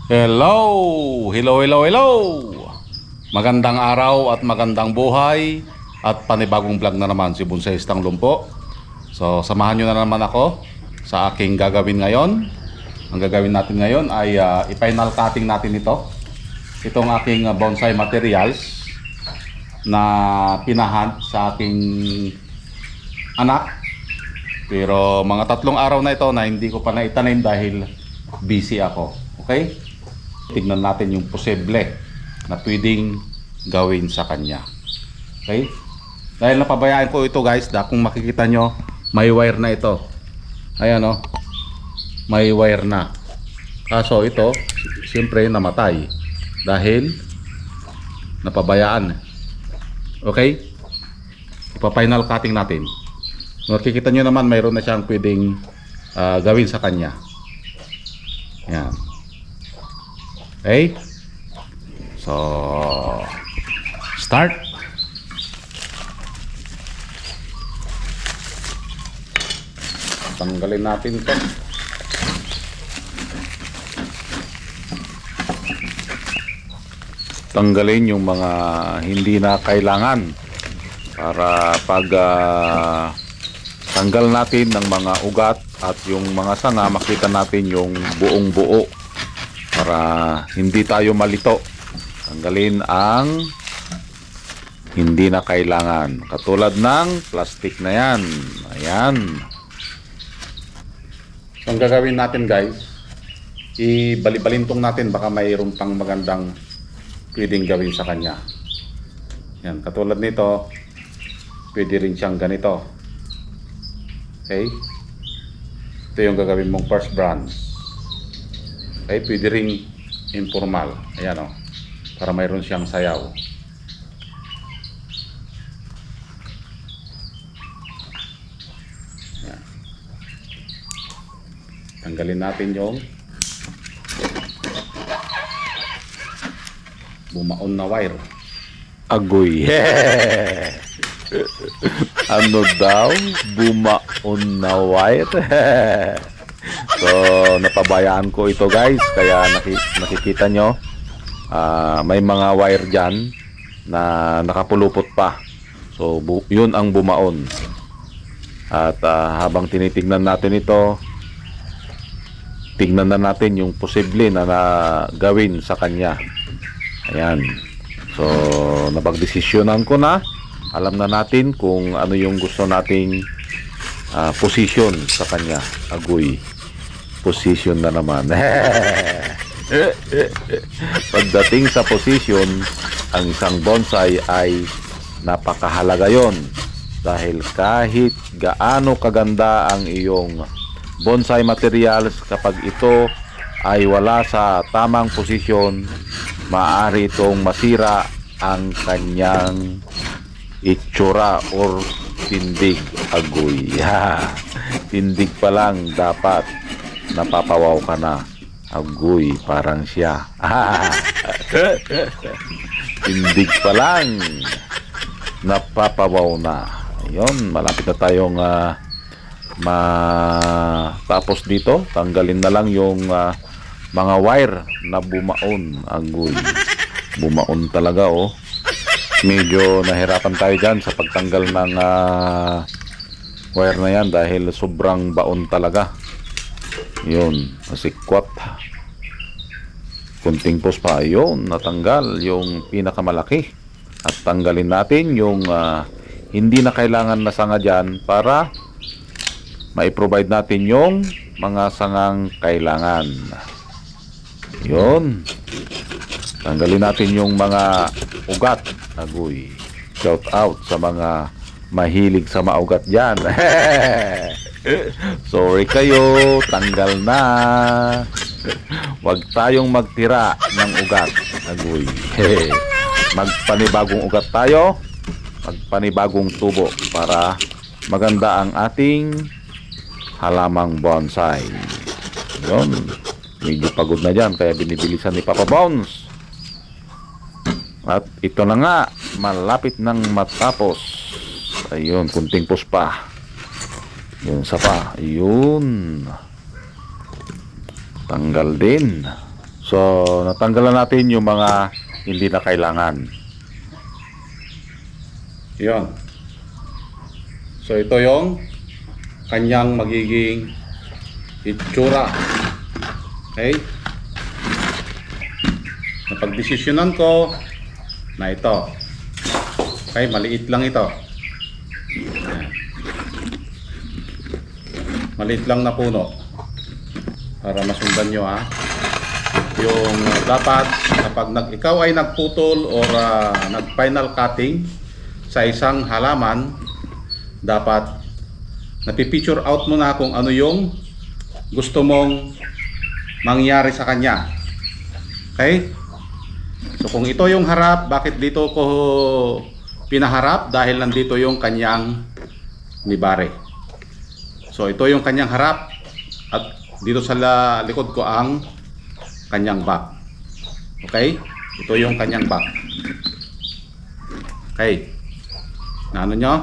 Hello! Hello, hello, hello! Magandang araw at magandang buhay at panibagong vlog na naman si Bonsai Lumpo. So, samahan nyo na naman ako sa aking gagawin ngayon. Ang gagawin natin ngayon ay i-final cutting natin ito. Itong aking bonsai materials na pinahunt sa aking anak. Pero mga 3 araw na ito na hindi ko pa naitanim dahil busy ako. Okay? Tignan natin yung posible na pwedeng gawin sa kanya. Okay? Dahil napabayaan ko ito guys, kung makikita nyo, may wire na ito. Ayan o. May wire na. Kaso ito, siyempre namatay. Dahil napabayaan. Okay? Ipa-final cutting natin. Makikita nyo naman, mayroon na siyang pwedeng gawin sa kanya. Ayan. Okay? So, start. Tanggalin natin ito. Tanggalin yung mga hindi na kailangan para pag tanggal natin ng mga ugat at yung mga sanga, makita natin yung buong buo para hindi tayo malito. Tanggalin ang hindi na kailangan, katulad ng plastic na yan. Ayan. So, ang gagawin natin guys, ibalibalintong natin, baka mayroon pang magandang pwedeng gawin sa kanya. Yan, katulad nito, pwede rin siyang ganito. Okay? Ito yung gagawin mong first branch. Okay, pwede rin informal. Ayan o, para mayroon siyang sayaw. Ayan. Tanggalin natin yung bumaon na wire. Agoy. Ano daw? Bumaon na wire? So, napabayaan ko ito guys. Kaya nakikita nyo, may mga wire dyan na nakapulupot pa. So, yun ang bumaon. At habang tinitignan natin ito, tignan na natin yung posible na gawin sa kanya. Ayan. So, napagdesisyonan ko na. Alam na natin kung ano yung gusto nating position sa kanya. Agoy. Position na naman. Pagdating sa position, ang isang bonsai ay napakahalaga yon. Dahil kahit gaano kaganda ang iyong bonsai materials, kapag ito ay wala sa tamang posisyon, maaari itong masira ang kanyang itsura or tindig. Agoy. Tindig pa lang dapat napapawaw ka na. Agoy, parang siya. Tindig pa lang napapawaw na. Ayun, malapit na tayong matapos dito. Tanggalin na lang yung mga wire na bumaon. Agoy, bumaon talaga oh. Medyo nahirapan tayo dyan sa pagtanggal ng wire na yan dahil sobrang baon talaga. Yun, nasikwat. Kunting pos pa, yun, natanggal yung pinakamalaki. At tanggalin natin yung hindi na kailangan na sanga dyan para mai-provide natin yung mga sangang kailangan. Yun. Tanggalin natin yung mga ugat. Agoy. Shout out sa mga mahilig sa maugat dyan. Sorry kayo, tanggal na. Huwag tayong magtira ng ugat. Agoy. Magpanibagong ugat tayo. Magpanibagong tubo para maganda ang ating halamang bonsai. Yun. Medyo pagod na dyan, kaya binibilisan ni Papa Bounce. At ito na nga, malapit nang matapos. Ayun, kunting pus pa. Yun, sa pa. Ayun. Tanggal din. So, natanggalan natin yung mga hindi na kailangan. Yun. So, ito yung kanyang magiging itsura. Okay? Napagdesisyonan ko na ito. Okay, maliit lang ito. Ayan. Maliit lang na puno. Para masundan nyo ha. Yung dapat kapag ikaw ay nagputol or nag-final cutting sa isang halaman, dapat napipicture out mo na kung ano yung gusto mong mangyari sa kanya. Okay? So kung ito yung harap, bakit dito ko pinaharap? Dahil nandito yung kanyang nibare. So ito yung kanyang harap at dito sa likod ko ang kanyang back. Okay? Ito yung kanyang back. Okay. Na ano nyo?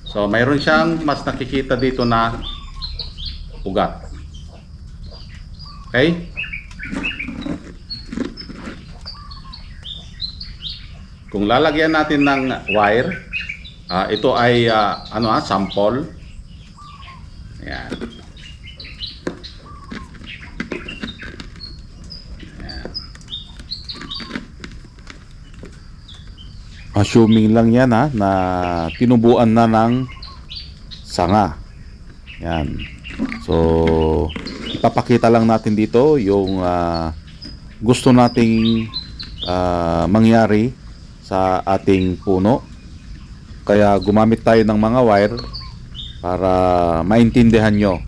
So mayroon siyang mas nakikita dito na ugat. Okay? Kung lalagyan natin ng wire, ito ay sample. Ayan. Assuming lang yan na tinubuan na ng sanga. Yan. So, ipapakita lang natin dito yung gusto nating mangyari sa ating puno. Kaya gumamit tayo ng mga wire para maintindihan nyo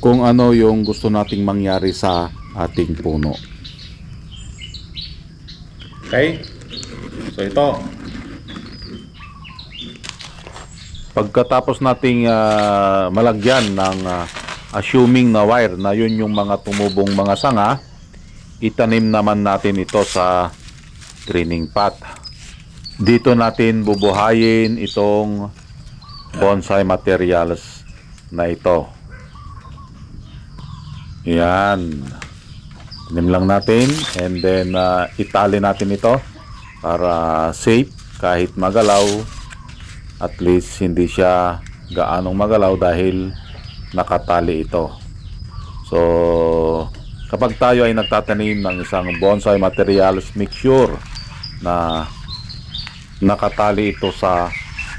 kung ano yung gusto nating mangyari sa ating puno. Okay? So ito, pagkatapos nating malagyan ng assuming na wire na yun yung mga tumubong mga sanga, itanim naman natin ito sa training pot. Dito natin bubuhayin itong bonsai materials na ito. Yan, tanim lang natin and then itali natin ito para safe kahit magalaw, at least hindi siya gaanong magalaw dahil nakatali ito. So kapag tayo ay nagtatanim ng isang bonsai materials, make sure na nakatali ito sa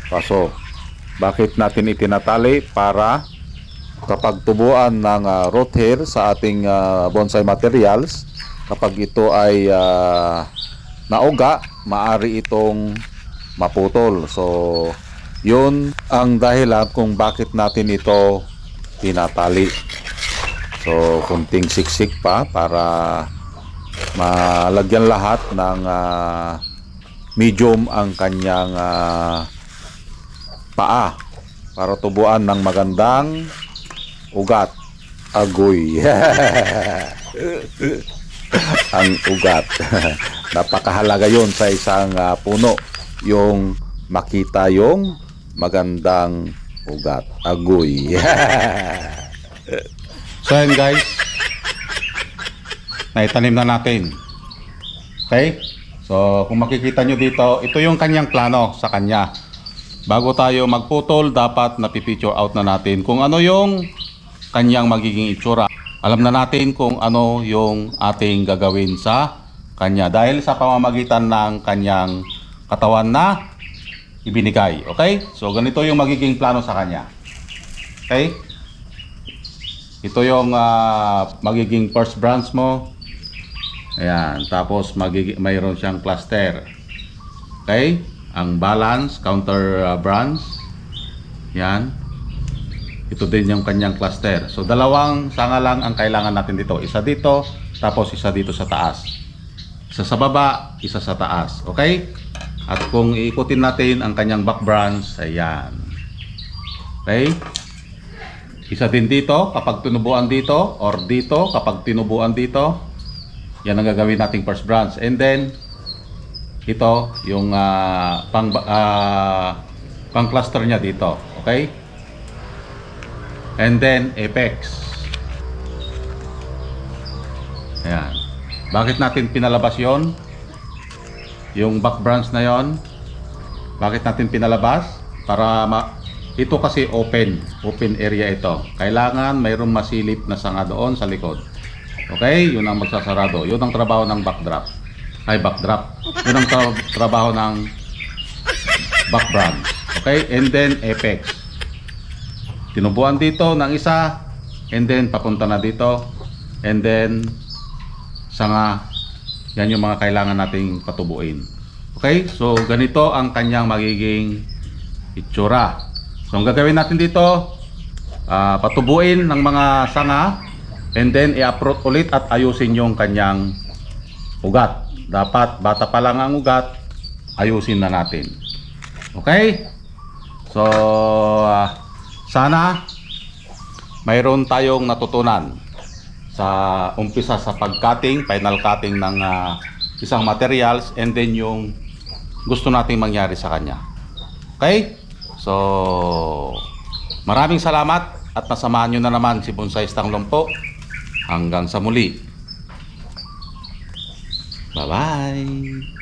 paso. Bakit natin itinatali? Para kapag tubuan ng root hair sa ating bonsai materials, kapag ito ay nauga, maari itong maputol. So yun ang dahilan kung bakit natin ito tinatali. So kunting siksik pa para malagyan lahat ng medium ang kanyang paa para tubuan ng magandang ugat. Agoy. Ang ugat. Napakahalaga yon sa isang puno, yung makita yung magandang ugat. Agoy. So yan guys, naitanim na natin. Okay? So kung makikita nyo dito, ito yung kanyang plano sa kanya. Bago tayo magputol, dapat napipicture out na natin kung ano yung kanyang magiging itsura. Alam na natin kung ano yung ating gagawin sa kanya dahil sa pamamagitan ng kanyang katawan na ibinigay. Okay? So ganito yung magiging plano sa kanya. Okay? Ito yung magiging first branch mo. Ayan. Tapos mayroon siyang cluster. Okay? Ang balance, counter branch. Yan. Ito din yung kanyang cluster. So dalawang sanga lang ang kailangan natin dito. Isa dito, tapos isa dito sa taas. Isa sa baba, isa sa taas. Okay? At kung iikutin natin ang kanyang back branch, ayan. Okay? Isa din dito kapag tinubuan dito, or dito kapag tinubuan dito. Yan ang gagawin nating first branch. And then ito yung pang cluster niya dito. Okay? And then apex. Ayan. Bakit natin pinalabas yon? Yung back branch na yon, bakit natin pinalabas? Para ito kasi open area ito. Kailangan mayroong masilip na sanga doon sa likod. Okay? Yun ang magsasarado. Yun ang trabaho ng backdrop. Backdrop. Yun ang trabaho ng back branch. Okay? And then apex. Tinubuan dito ng isa, and then papunta na dito, and then sanga. Yan yung mga kailangan nating patubuin. Okay? So ganito ang kanyang magiging itsura. So ang gagawin natin dito, patubuin ng mga sanga, and then i-uproot ulit at ayusin yung kanyang ugat. Dapat bata pa lang ang ugat, ayusin na natin. Okay? So sana mayroon tayong natutunan sa umpisa sa pag-cutting, final cutting ng isang materials, and then yung gusto nating mangyari sa kanya. Okay? So maraming salamat at nasamahan nyo na naman si Bonsaistang Lumpo. Hanggang sa muli. Bye-bye!